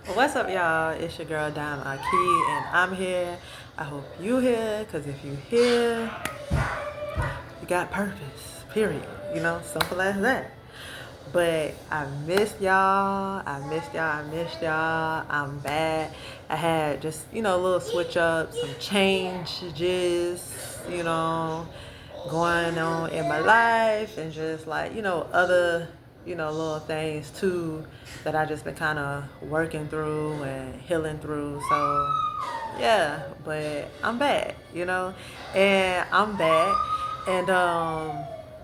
What's up, y'all? It's your girl Dime Aki, and I'm here. I hope you here, cause if you here, you got purpose. Period. Simple as that. But I missed y'all. I'm back. I had just a little switch up, some changes, going on in my life, and just like other little things too that I just been kind of working through and healing through. So yeah, but I'm back, and I'm back, and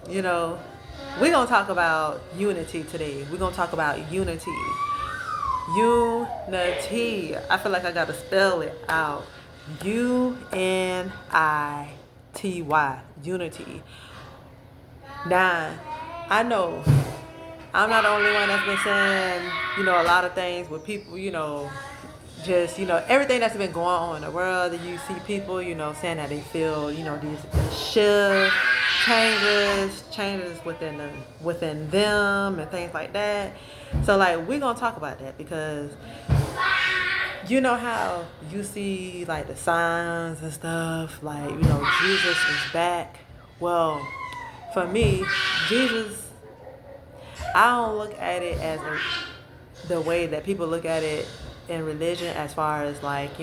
you know, we're gonna talk about unity today. We're gonna talk about unity. Unity. I feel like I gotta spell it out. UNITY. Unity. Now, I know I'm not the only one that's been saying, a lot of things with people, just, everything that's been going on in the world. You see people, saying that they feel, these shifts, changes within them and things like that. So like we're gonna talk about that because you know how you see like the signs and stuff, like, Jesus is back. Well, for me, Jesus, I don't look at it as the way that people look at it in religion, as far as like,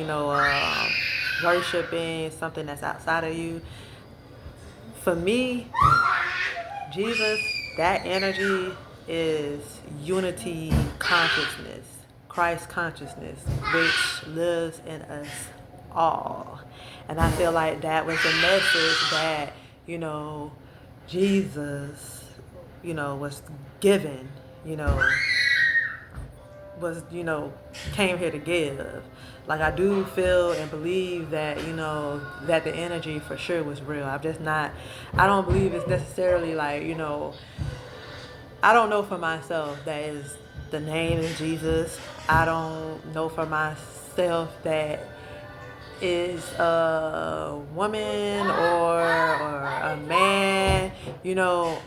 worshiping something that's outside of you. For me, Jesus, that energy is unity consciousness, Christ consciousness, which lives in us all. And I feel like that was the message that, Jesus, was given, was, came here to give. Like, I do feel and believe that, that the energy for sure was real. I don't believe it's necessarily like, I don't know for myself that is the name is Jesus. I don't know for myself that is a woman or a man.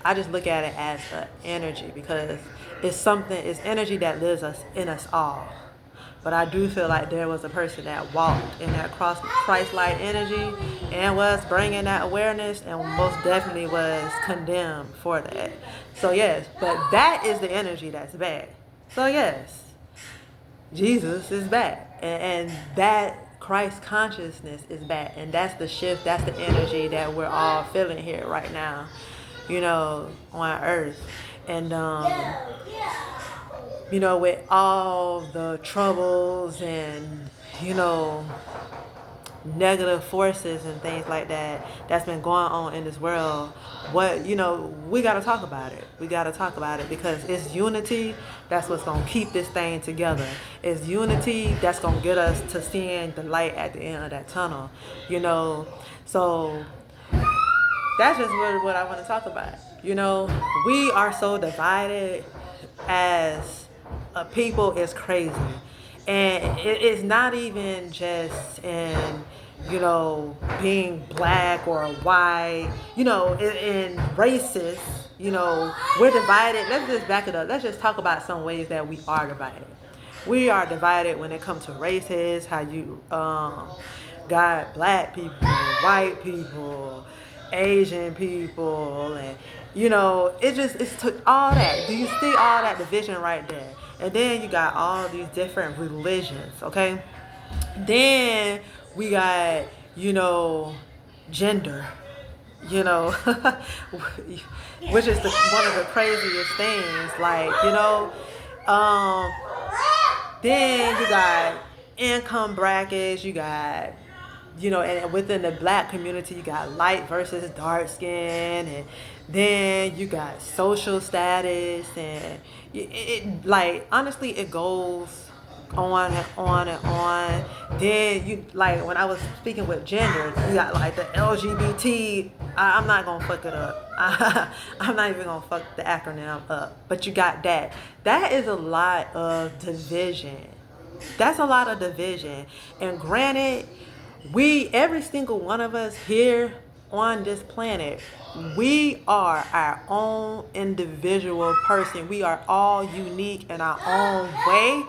I just look at it as an energy because it's energy that lives in us all. But I do feel like there was a person that walked in that Christ-like energy and was bringing that awareness, and most definitely was condemned for that. So yes, but that is the energy that's back. So yes, Jesus is back, and that Christ consciousness is back, and that's the shift, that's the energy that we're all feeling here right now, on earth. And with all the troubles and, negative forces and things like that that's been going on in this world, we got to talk about it. We got to talk about it because it's unity that's what's going to keep this thing together. It's unity that's going to get us to seeing the light at the end of that tunnel, So that's just what I want to talk about. We are so divided as a people. Is crazy. And it's not even just in, being black or white, in races, we're divided. Let's just back it up. Let's just talk about some ways that we are divided. We are divided when it comes to races, how you got black people, white people, Asian people, and it's took all that. Do you see all that division right there? And then you got all these different religions, okay? Then we got, gender, you know, which is one of the craziest things. Like, um, then you got income brackets, you got, and within the black community, you got light versus dark skin, and then you got social status, and like, honestly, it goes on and on and on. Then you, like, when I was speaking with gender, you got like the LGBT. I'm not gonna fuck it up. I'm not even gonna fuck the acronym up. But you got that. That is a lot of division. That's a lot of division. And granted, every single one of us here on this planet, we are our own individual person. We are all unique in our own way.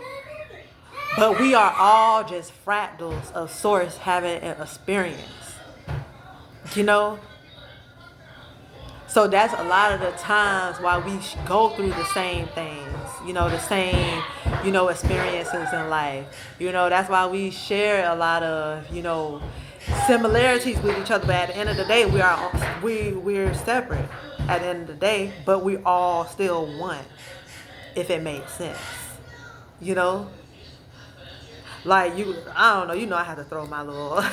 But we are all just fractals of source having an experience, you know? So that's a lot of the times why we go through the same things, the same, experiences in life. That's why we share a lot of, similarities with each other. But at the end of the day, we're separate at the end of the day, but we all still one, if it makes sense, you know? Like I don't know, I have to throw my little,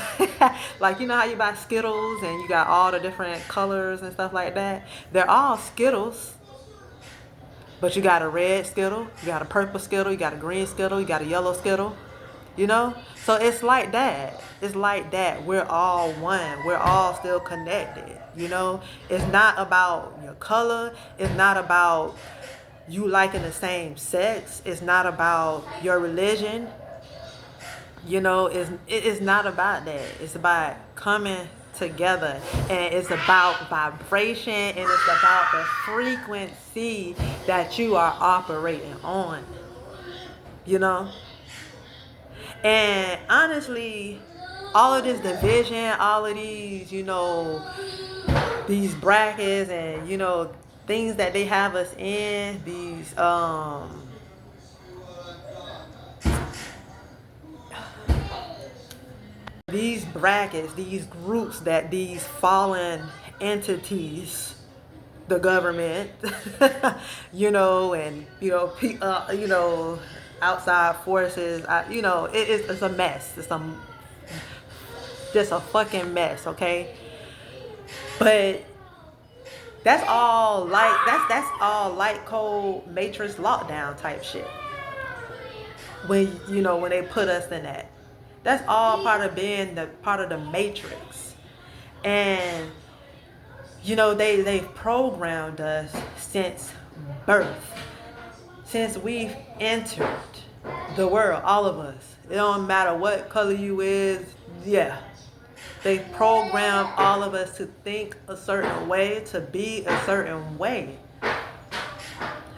like, how you buy Skittles and you got all the different colors and stuff like that? They're all Skittles, but you got a red Skittle, you got a purple Skittle, you got a green Skittle, you got a yellow Skittle, So it's like that. It's like that. We're all one. We're all still connected, It's not about your color. It's not about you liking the same sex. It's not about your religion. It's not about that. It's about coming together, and it's about vibration, and it's about the frequency that you are operating on. And honestly, all of this division, all of these, these brackets and things that they have us in, these brackets, these groups that these fallen entities, the government, and outside forces, it's a mess. It's just a fucking mess, okay? But that's all light code matrix lockdown type shit. When they put us in that. That's all part of being part of the matrix. And they've programmed us since birth. Since we've entered the world, all of us. It don't matter what color you is, yeah. They programmed all of us to think a certain way, to be a certain way.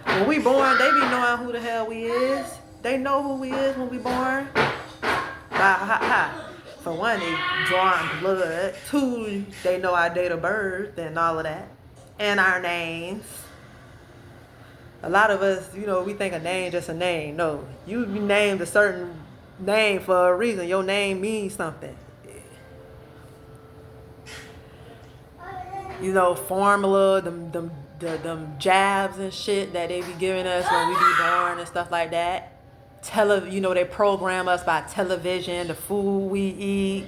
When we born, they be knowing who the hell we is. They know who we is when we born. For one, they drawing blood. Two, they know our date of birth and all of that. And our names. A lot of us, we think a name just a name. No, you named a certain name for a reason. Your name means something. Formula, them jabs and shit that they be giving us when we be born and stuff like that. They program us by television, the food we eat,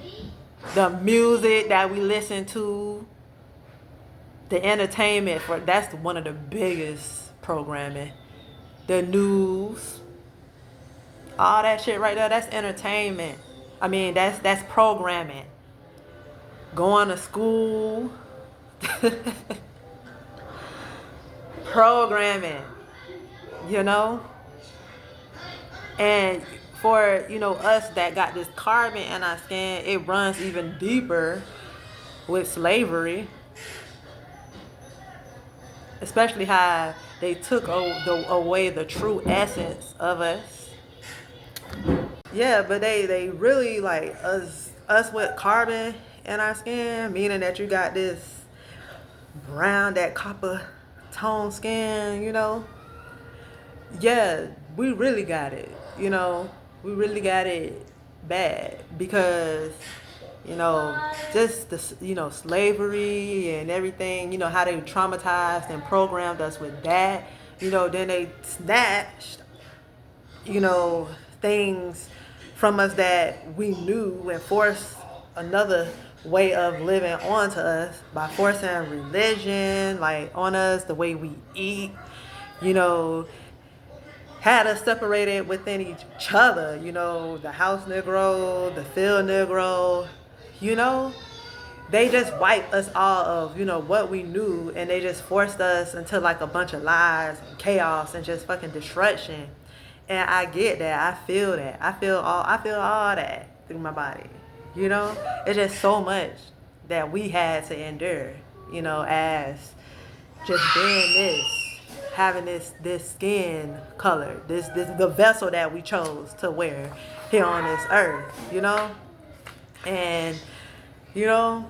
the music that we listen to, the entertainment. That's one of the biggest programming. The news, all that shit right there, that's entertainment. I mean, that's programming. Going to school, programming, And for, us that got this carbon in our skin, it runs even deeper with slavery. Especially how they took away the true essence of us. Yeah, but they really like us with carbon in our skin, meaning that you got this brown, that copper tone skin, Yeah, we really got it. We really got it bad because, just the, slavery and everything, how they traumatized and programmed us with that, then they snatched, things from us that we knew and forced another way of living onto us by forcing religion, like on us, the way we eat, had us separated within each other, the house Negro, the field Negro, they just wiped us all of, what we knew, and they just forced us into like a bunch of lies and chaos and just fucking destruction. And I get that. I feel that. I feel all that through my body. It's just so much that we had to endure, as just being this. having this skin color, this the vessel that we chose to wear here on this earth, you know? And, you know,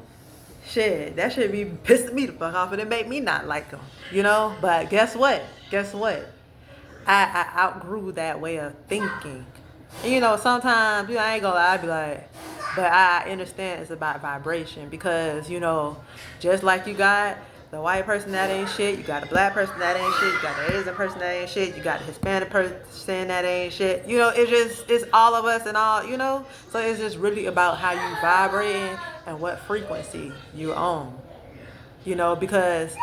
shit, that should be pissing me the fuck off, and it make me not like them, you know? But guess what? I outgrew that way of thinking. And, you know, sometimes, you know, I ain't gonna lie, I be like, but I understand it's about vibration because, you know, just like you got the white person that ain't shit, you got the black person that ain't shit, you got the Asian person that ain't shit, you got the Hispanic person that ain't shit. You know, it's all of us and all, you know? So it's just really about how you vibrating and what frequency you on. You know, because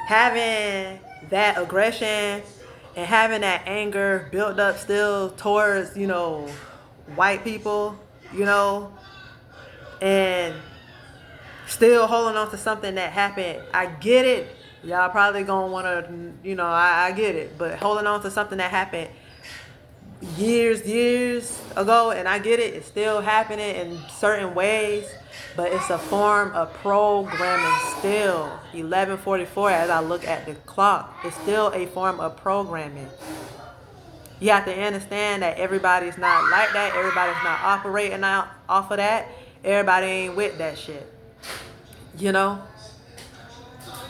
having that aggression and having that anger built up still towards, you know, white people, you know, and still holding on to something that happened. I get it. Y'all probably gonna wanna, you know, I get it. But holding on to something that happened years ago, and I get it, it's still happening in certain ways, but it's a form of programming still. 11:44 as I look at the clock. It's still a form of programming. You have to understand that everybody's not like that. Everybody's not operating out off of that. Everybody ain't with that shit. You know?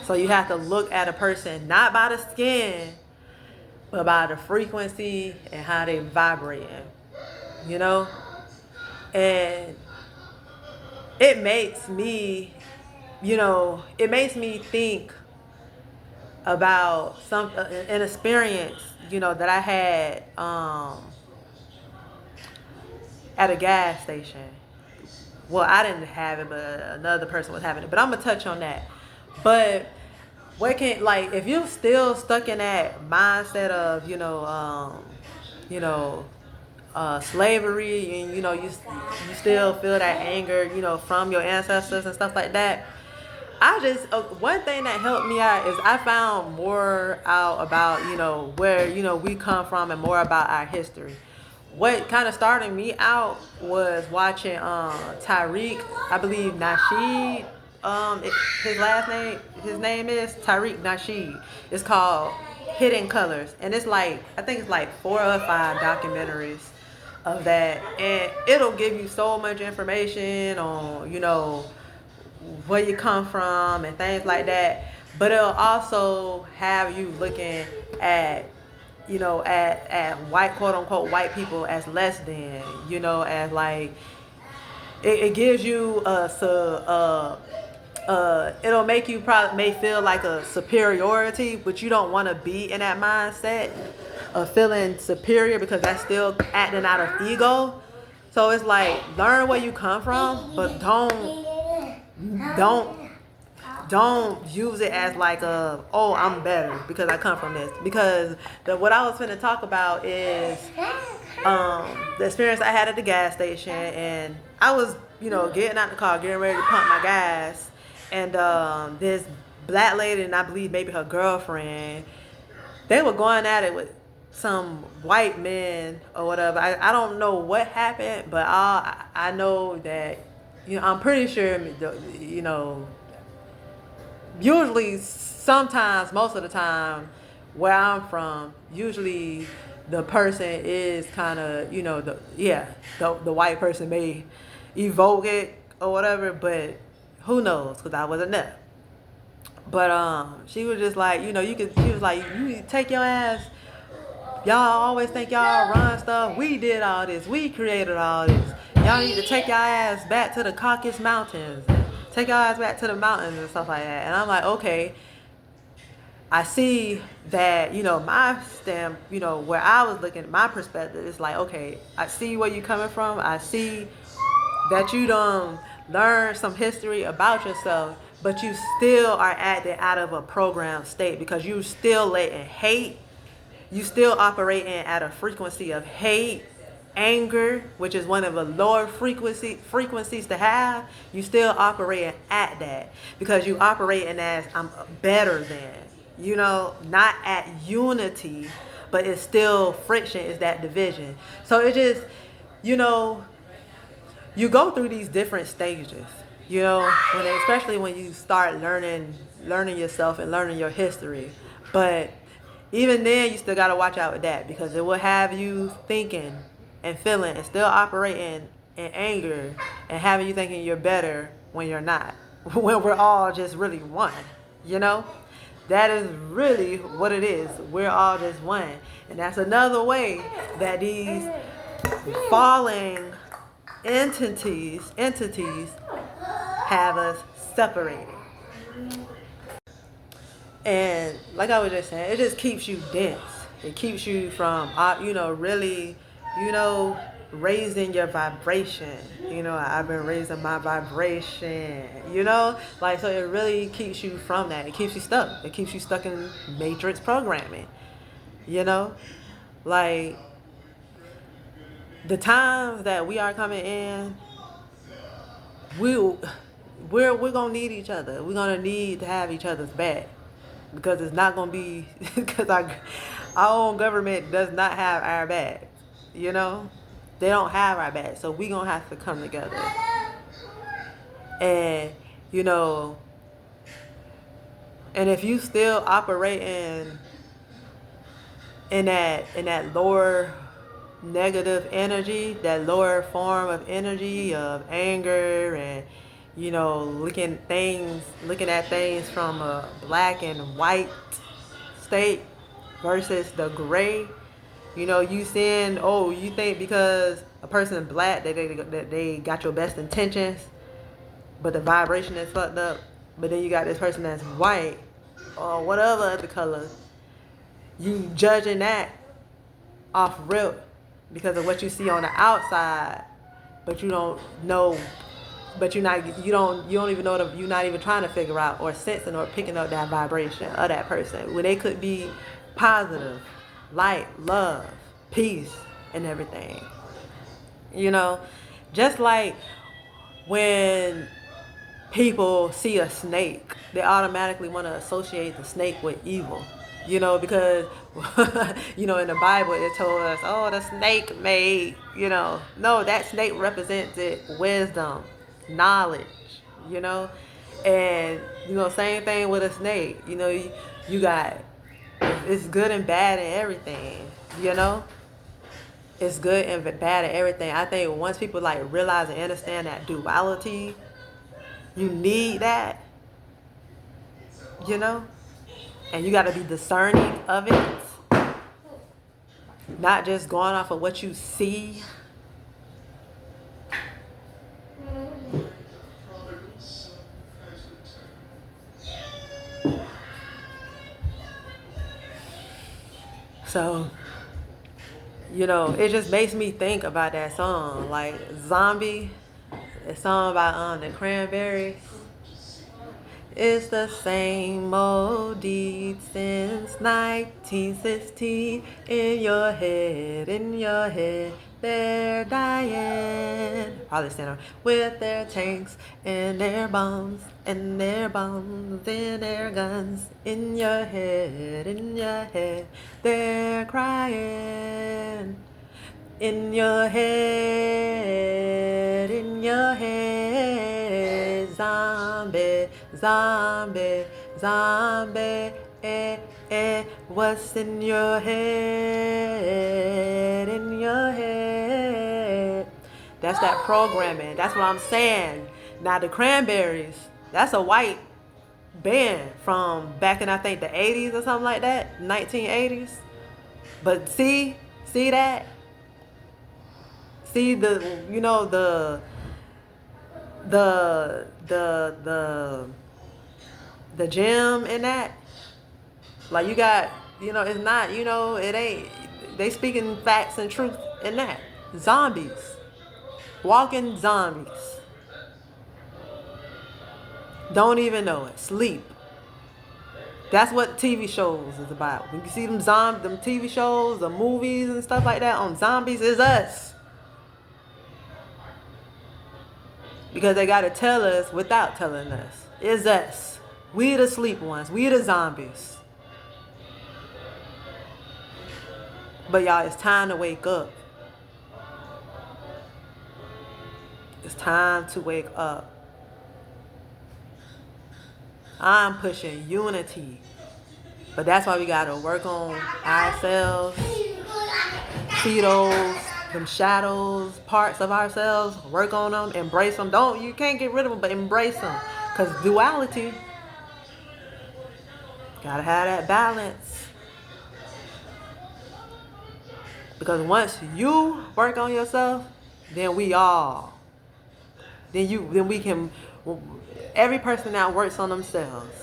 So you have to look at a person not by the skin, but by the frequency and how they vibrating. You know? And it makes me, you know, it makes me think about an experience, you know, that I had at a gas station. Well, I didn't have it, but another person was having it. But I'm gonna touch on that. But what can, like, if you're still stuck in that mindset of, slavery, and you still feel that anger, you know, from your ancestors and stuff like that. I just one thing that helped me out is I found more out about, you know, where, you know, we come from and more about our history. What kind of started me out was watching Tariq, I believe Nasheed, his name is Tariq Nasheed. It's called Hidden Colors, and it's like, I think it's like 4 or 5 documentaries of that, and it'll give you so much information on, you know, where you come from and things like that, but it'll also have you looking at, you know, at white, quote unquote, white people as less than, you know, as like, it gives you it'll make you probably may feel like a superiority, but you don't want to be in that mindset of feeling superior, because that's still acting out of ego. So it's like, learn where you come from, but don't use it as like oh, I'm better because I come from this. Because what I was finna talk about is the experience I had at the gas station, and I was, you know, getting out the car, getting ready to pump my gas, and this black lady and I believe maybe her girlfriend, they were going at it with some white men or whatever. I don't know what happened, but I know that, you know, I'm pretty sure, you know, usually, sometimes, most of the time, where I'm from, usually the person is kind of, you know, the white person may evoke it or whatever, but who knows, because I wasn't there. But she was just like, you know, she was like, you take your ass. Y'all always think y'all run stuff. We did all this. We created all this. Y'all need to take your ass back to the Caucasus Mountains. Take your ass back to the mountains and stuff like that. And I'm like, okay. I see that, you know, my stamp, you know, where I was looking at my perspective, it's like, okay, I see where you're coming from. I see that you done learn some history about yourself, but you still are acting out of a programmed state, because you still letting hate. You still operating at a frequency of hate, anger, which is one of the lower frequencies to have. You still operating at that, because you operating as, I'm better than, you know, not at unity, but it's still friction, is that division. So it just, you know, you go through these different stages, you know, especially when you start learning yourself and learning your history. But even then you still got to watch out with that, because it will have you thinking and feeling and still operating in anger and having you thinking you're better when you're not, when we're all just really one, you know. That is really what it is. We're all just one. And that's another way that these falling entities have us separated. And like I was just saying, it just keeps you dense. It keeps you from, really, raising your vibration. I've been raising my vibration, like, so it really keeps you from that. It keeps you stuck. It keeps you stuck in matrix programming, like the times that we are coming in, we're gonna need each other. We're gonna need to have each other's back, because it's not gonna be because our own government does not have our back. They don't have our back, so we gonna have to come together. And and if you still operating in that lower negative energy, that lower form of energy of anger, and looking at things from a black and white state versus the gray, you saying, oh, you think because a person is black that they got your best intentions, but the vibration is fucked up. But then you got this person that's white or whatever other color, you judging that off rip because of what you see on the outside, but you don't know, but you don't even know, you're not even trying to figure out or sensing or picking up that vibration of that person, when they could be positive, light, love, peace, and everything. Just like when people see a snake, they automatically want to associate the snake with evil. Because, in the Bible, it told us, oh, the snake made, no, that snake represented wisdom, knowledge, and, same thing with a snake. You got, it's good and bad in everything, It's good and bad in everything. I think once people, like, realize and understand that duality, you need that, and you got to be discerning of it, not just going off of what you see. So, it just makes me think about that song, like Zombie, a song by the Cranberries. It's the same old deed since 1916. In your head, they're dying. Probably standing with their tanks and their bombs and their bombs and their guns. In your head, they're crying. In your head, zombie, zombie, zombie, what's in your head, That's that programming. That's what I'm saying. Now the Cranberries, that's a white band from back in, I think, the 80s or something like that, 1980s. But see that? See the the gem in that. Like, you got, it's not, it ain't, they speaking facts and truth in that. Zombies, walking zombies, don't even know it, sleep. That's what TV shows is about. When you see them TV shows, the movies and stuff like that on zombies, is us. Because they got to tell us without telling us. It's us. We the sleep ones. We the zombies. But y'all, it's time to wake up. It's time to wake up. I'm pushing unity. But that's why we gotta work on ourselves, see them shadows, parts of ourselves, work on them, embrace them. You can't get rid of them, but embrace them. Because duality, gotta have that balance. Because once you work on yourself, then we can, every person that works on themselves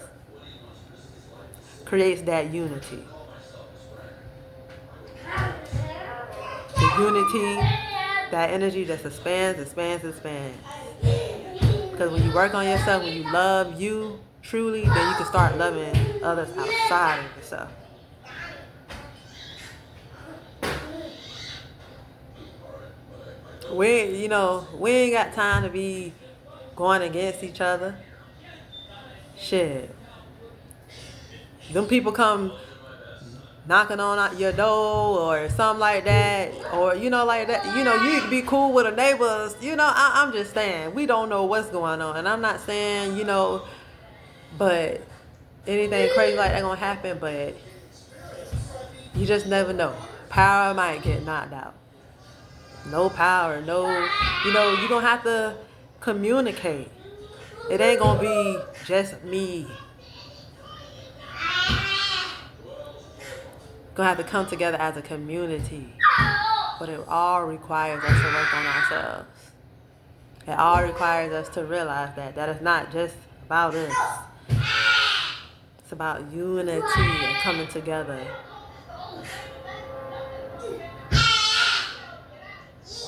creates that unity. The unity, that energy just expands. Because when you work on yourself, when you love you truly, then you can start loving others outside of yourself. We ain't got time to be going against each other. Shit. Them people come knocking on your door or something like that, or like that. You be cool with the neighbors. I'm just saying, we don't know what's going on, and I'm not saying but anything crazy like that gonna happen. But you just never know. Power might get knocked out. No power, no. You're gonna have to communicate. It ain't gonna be just me. Gonna have to come together as a community. But it all requires us to work on ourselves. It all requires us to realize that it's not just about us. It's about unity and coming together.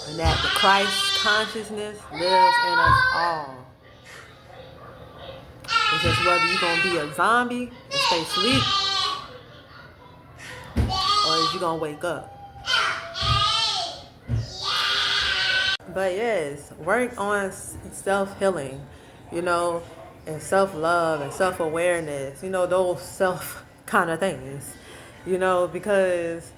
And that the Christ consciousness lives in us all. It's just whether you're gonna be a zombie and stay asleep, or is you gonna wake up. But yes, work on self-healing, and self-love and self-awareness, those self kind of things, because,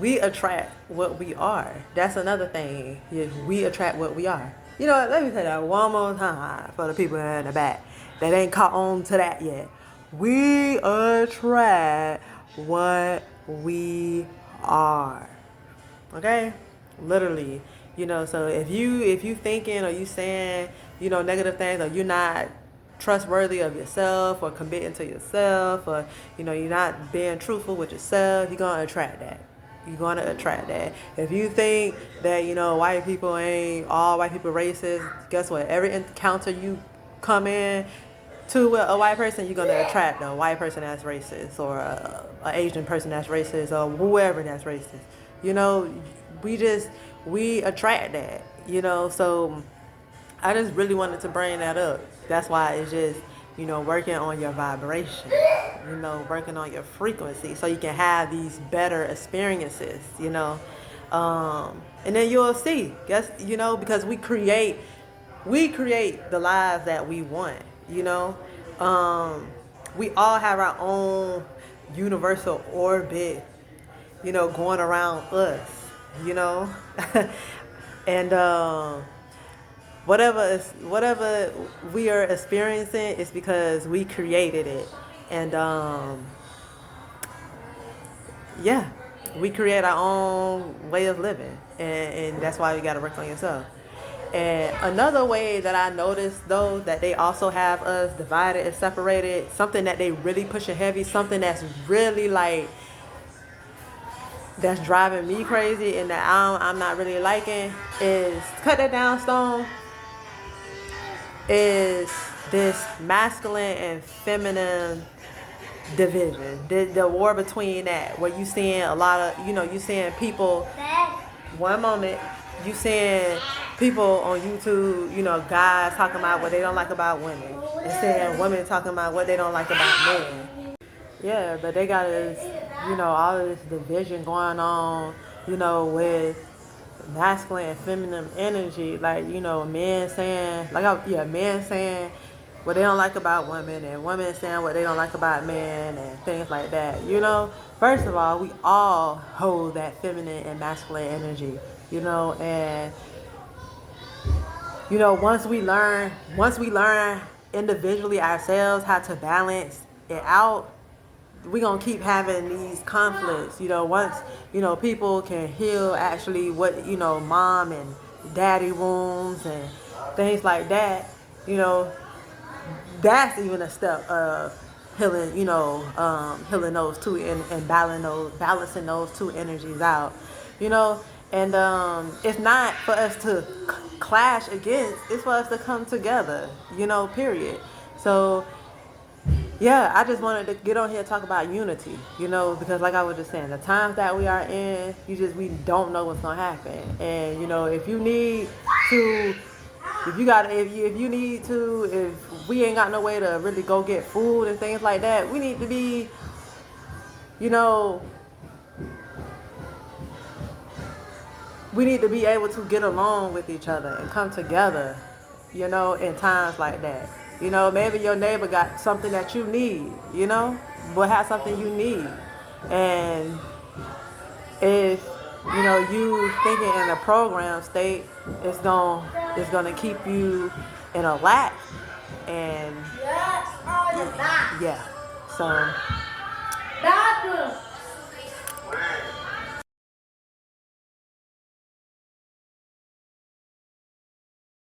we attract what we are. That's another thing. We attract what we are. Let me say that one more time for the people in the back that ain't caught on to that yet. We attract what we are. Okay? Literally. So if you thinking or you saying, negative things, or you're not trustworthy of yourself or committing to yourself, or you're not being truthful with yourself, you're gonna attract that. If you think that all white people racist, guess what? Every encounter you come in to with a white person, you're gonna attract a white person that's racist, or an Asian person that's racist, or whoever that's racist. We attract that. So I just really wanted to bring that up. That's why it's just, working on your vibration, working on your frequency, so you can have these better experiences, and then you'll see, because we create the lives that we want, we all have our own universal orbit, going around us, and whatever we are experiencing is because we created it. And we create our own way of living, and that's why you got to work on yourself. And another way that I noticed, though, that they also have us divided and separated, something that they really pushing heavy, something that's really that's driving me crazy and that I'm not really liking, is cut that down, Stone, is this masculine and feminine division, the war between that, where you seeing a lot of, you seeing people, one moment, you seeing people on YouTube, guys talking about what they don't like about women, and seeing women talking about what they don't like about men. Yeah, but they got this, all of this division going on, with masculine and feminine energy, men saying, men saying what they don't like about women, and women saying what they don't like about men, and things like that. First of all, we all hold that feminine and masculine energy, and once we learn individually ourselves how to balance it out, we gonna keep having these conflicts. Once people can heal actually what mom and daddy wounds and things like that. You know, that's even a step of healing. Healing those two and balancing those two energies out. You know, and it's not for us to clash against. It's for us to come together. Period. So yeah, I just wanted to get on here and talk about unity, because like I was just saying, the times that we are in, we don't know what's gonna happen. And if you need to, if we ain't got no way to really go get food and things like that, we need to be, we need to be able to get along with each other and come together, in times like that. Maybe your neighbor got something that you need, but have something you need. And if, you thinking in a program state, it's gonna keep you in a lack. And yeah. So